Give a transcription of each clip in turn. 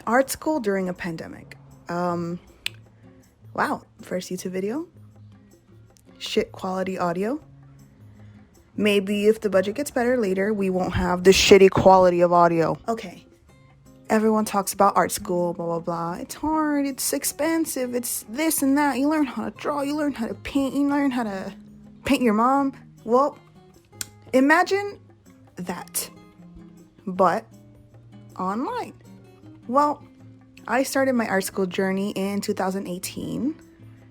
Art school during a pandemic. Wow, first YouTube video. Shit quality audio. Maybe if the budget gets better later, we won't have the shitty quality of audio. Okay. Everyone talks about art school, blah, blah, blah. It's hard, it's expensive, it's this and that. You learn how to draw, you learn how to paint, you learn how to paint your mom. Well, imagine that, but online. Well, I started my art school journey in 2018.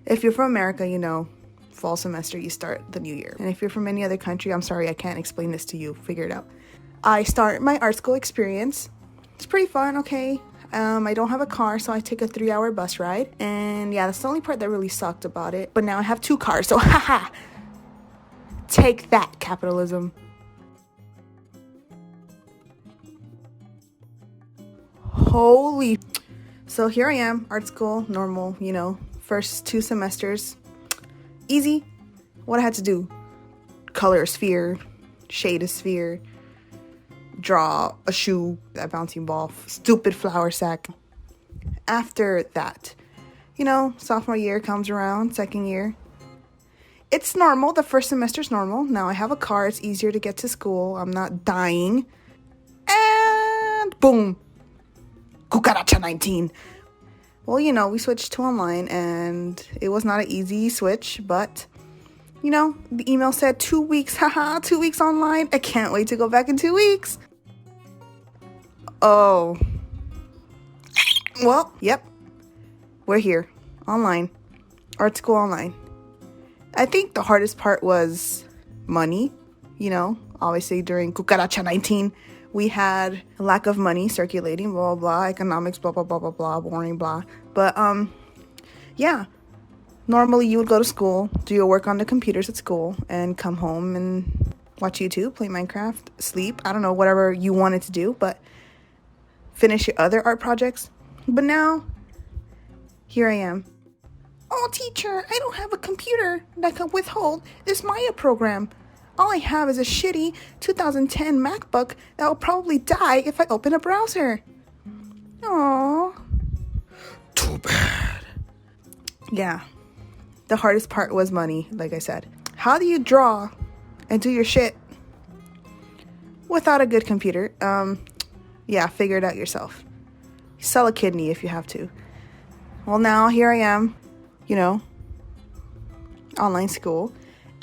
If you're from America, you know, fall semester, you start the new year. And if you're from any other country, I'm sorry, I can't explain this to you. Figure it out. I start my art school experience. It's pretty fun, okay. I don't have a car, so I take a 3-hour bus ride. And yeah, that's the only part that really sucked about it. But now I have 2 cars, so haha. Take that, capitalism. Holy. So here I am, art school, normal, you know, first 2 semesters. Easy. What I had to do: color a sphere, shade a sphere, draw a shoe, a bouncing ball, stupid flour sack. After that, you know, sophomore year comes around, second year. It's normal. The first semester's normal. Now I have a car. It's easier to get to school. I'm not dying. And boom. Cucaracha 19. Well, you know, we switched to online, and it was not an easy switch, but, you know, the email said 2 weeks. Haha, 2 weeks online. I can't wait to go back in 2 weeks. Oh. Well, yep. We're here. Online. Art school online. I think the hardest part was money. You know, obviously during Cucaracha 19, we had a lack of money circulating, blah, blah, blah, economics, blah, blah, blah, blah, blah, boring, blah. But, yeah. Normally you would go to school, do your work on the computers at school, and come home and watch YouTube, play Minecraft, sleep. I don't know, whatever you wanted to do, but finish your other art projects. But now, here I am. Oh, teacher, I don't have a computer that can withhold this Maya program. All I have is a shitty 2010 MacBook that will probably die if I open a browser. Aww. Too bad. Yeah. The hardest part was money, like I said. How do you draw and do your shit without a good computer? Yeah, figure it out yourself. Sell a kidney if you have to. Well, now here I am, you know, online school.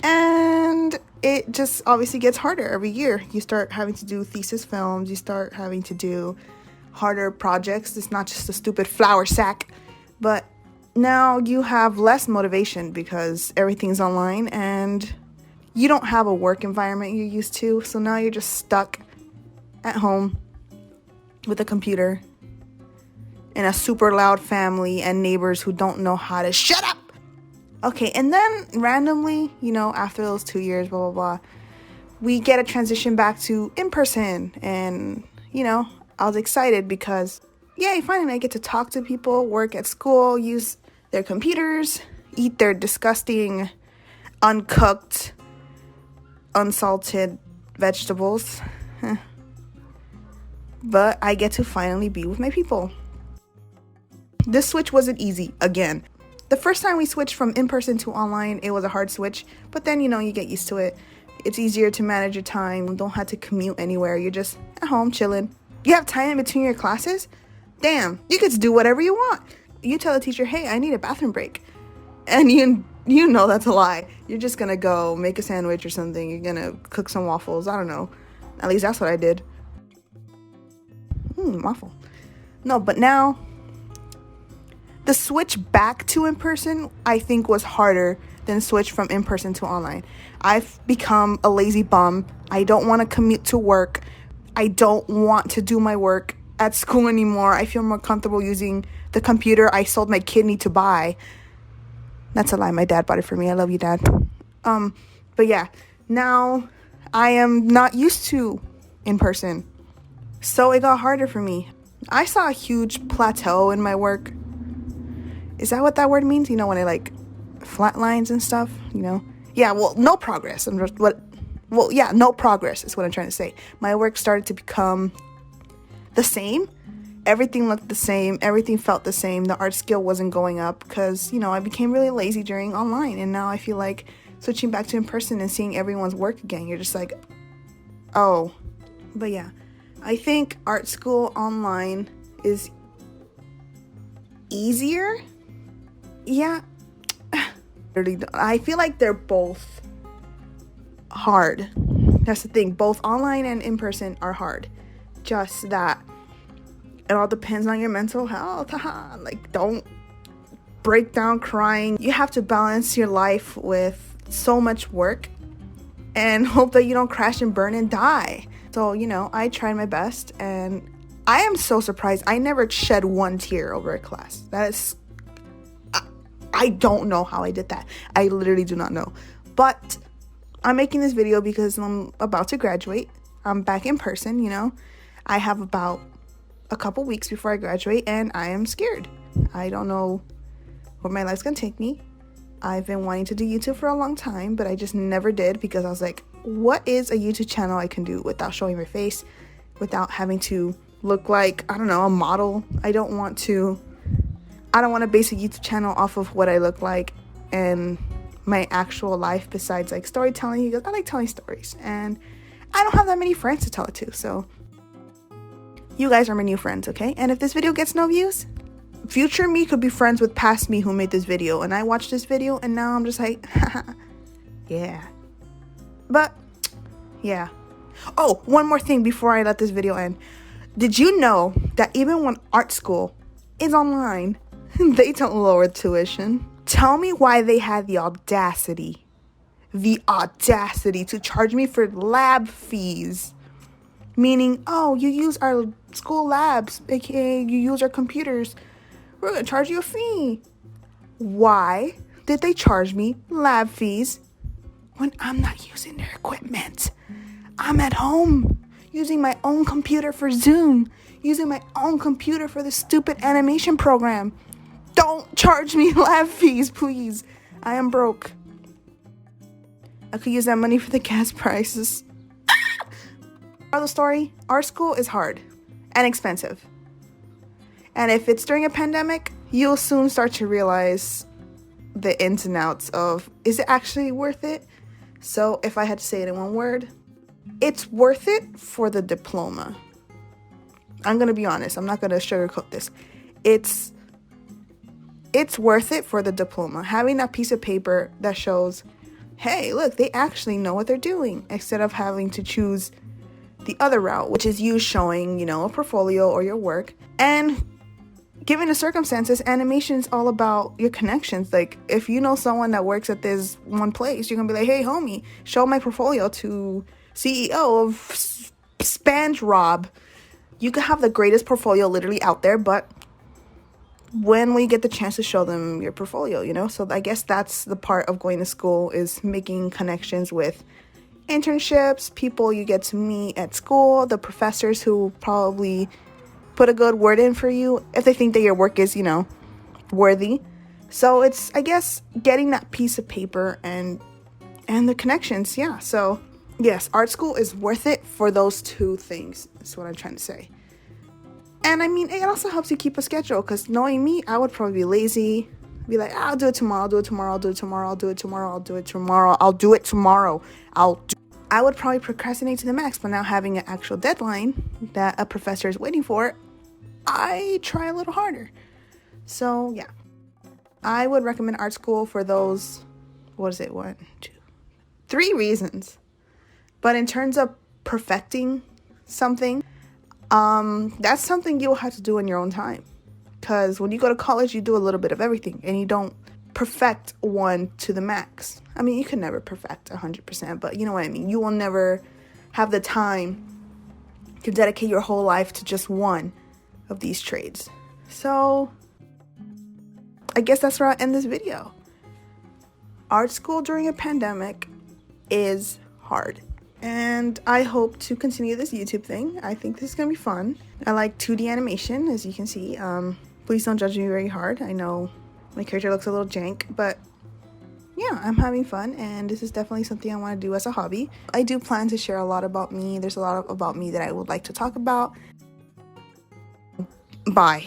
And it just obviously gets harder every year. You start having to do thesis films. You start having to do harder projects. It's not just a stupid flour sack. But now you have less motivation because everything's online and you don't have a work environment you're used to. So now you're just stuck at home with a computer and a super loud family and neighbors who don't know how to shut up. Okay, and then randomly, you know, after those 2 years, blah, blah, blah, we get a transition back to in-person. And, you know, I was excited because, yay, finally I get to talk to people, work at school, use their computers, eat their disgusting, uncooked, unsalted vegetables. But I get to finally be with my people. This switch wasn't easy, again. The first time we switched from in-person to online, it was a hard switch. But then, you know, you get used to it. It's easier to manage your time. You don't have to commute anywhere. You're just at home chilling. You have time in between your classes? Damn, you get to do whatever you want. You tell the teacher, hey, I need a bathroom break. And you know that's a lie. You're just going to go make a sandwich or something. You're going to cook some waffles. I don't know. At least that's what I did. Waffle. No, but now the switch back to in-person, I think, was harder than switch from in-person to online. I've become a lazy bum. I don't want to commute to work. I don't want to do my work at school anymore. I feel more comfortable using the computer I sold my kidney to buy. That's a lie. My dad bought it for me. I love you, Dad. But yeah, now I am not used to in-person. So it got harder for me. I saw a huge plateau in my work. Is that what that word means? You know, when it like flatlines and stuff, you know? Yeah, well, no progress. No progress is what I'm trying to say. My work started to become the same everything looked the same, everything felt the same. The art skill wasn't going up because, you know, I became really lazy during online, and now I feel like switching back to in person and seeing everyone's work again, you're just like, oh. But yeah, I think art school online is easier. Yeah, I feel like they're both hard. That's the thing, both online and in person are hard. Just that it all depends on your mental health. Like, don't break down crying. You have to balance your life with so much work and hope that you don't crash and burn and die. So, you know, I tried my best, and I am so surprised I never shed one tear over a class. That is, I don't know how I did that. I literally do not know. But I'm making this video because I'm about to graduate. I'm back in person, you know. I have about a couple weeks before I graduate, and I am scared. I don't know where my life's gonna take me. I've been wanting to do YouTube for a long time, but I just never did because I was like, what is a YouTube channel I can do without showing my face, without having to look like, I don't know, a model? I don't want to base a YouTube channel off of what I look like and my actual life besides like storytelling, because I like telling stories and I don't have that many friends to tell it to. So you guys are my new friends, okay? And if this video gets no views, future me could be friends with past me who made this video, and I watched this video and now I'm just like, yeah. But yeah. Oh, one more thing before I let this video end. Did you know that even when art school is online, they don't lower tuition? Tell me why they had the audacity to charge me for lab fees. Meaning, oh, you use our school labs, aka you use our computers, we're gonna charge you a fee. Why did they charge me lab fees when I'm not using their equipment? I'm at home using my own computer for Zoom, using my own computer for the stupid animation program. Don't charge me lab fees, please. I am broke. I could use that money for the gas prices. Moral of the story, art school is hard and expensive. And if it's during a pandemic, you'll soon start to realize the ins and outs of, is it actually worth it? So if I had to say it in one word, it's worth it for the diploma. I'm going to be honest. I'm not going to sugarcoat this. It's worth it for the diploma. Having that piece of paper that shows, hey, look, they actually know what they're doing, instead of having to choose the other route, which is you showing, you know, a portfolio or your work. And given the circumstances, animation is all about your connections. Like, if you know someone that works at this one place, you're gonna be like, hey, homie, show my portfolio to CEO of SpongeBob. You could have the greatest portfolio literally out there, but when will you get the chance to show them your portfolio, you know? So I guess that's the part of going to school, is making connections with internships, people you get to meet at school, the professors who probably put a good word in for you if they think that your work is, you know, worthy. So it's, I guess, getting that piece of paper and the connections. Yeah. So yes, art school is worth it for those two things. That's what I'm trying to say. And I mean, it also helps you keep a schedule, because knowing me, I would probably be lazy, be like, I'll do it tomorrow, I would probably procrastinate to the max. But now having an actual deadline that a professor is waiting for, I try a little harder. So yeah, I would recommend art school for those, 3 reasons. But in terms of perfecting something, that's something you'll have to do in your own time. Because when you go to college, you do a little bit of everything, and you don't perfect one to the max. I mean, you can never perfect 100%, but you know what I mean. You will never have the time to dedicate your whole life to just one of these trades. So I guess that's where I'll end this video. Art school during a pandemic is hard, and I hope to continue this YouTube thing. I think this is gonna be fun. I like 2D animation, as you can see. Please don't judge me very hard. I know my character looks a little jank, but yeah, I'm having fun, and this is definitely something I want to do as a hobby. I do plan to share a lot about me. There's a lot about me that I would like to talk about. Bye.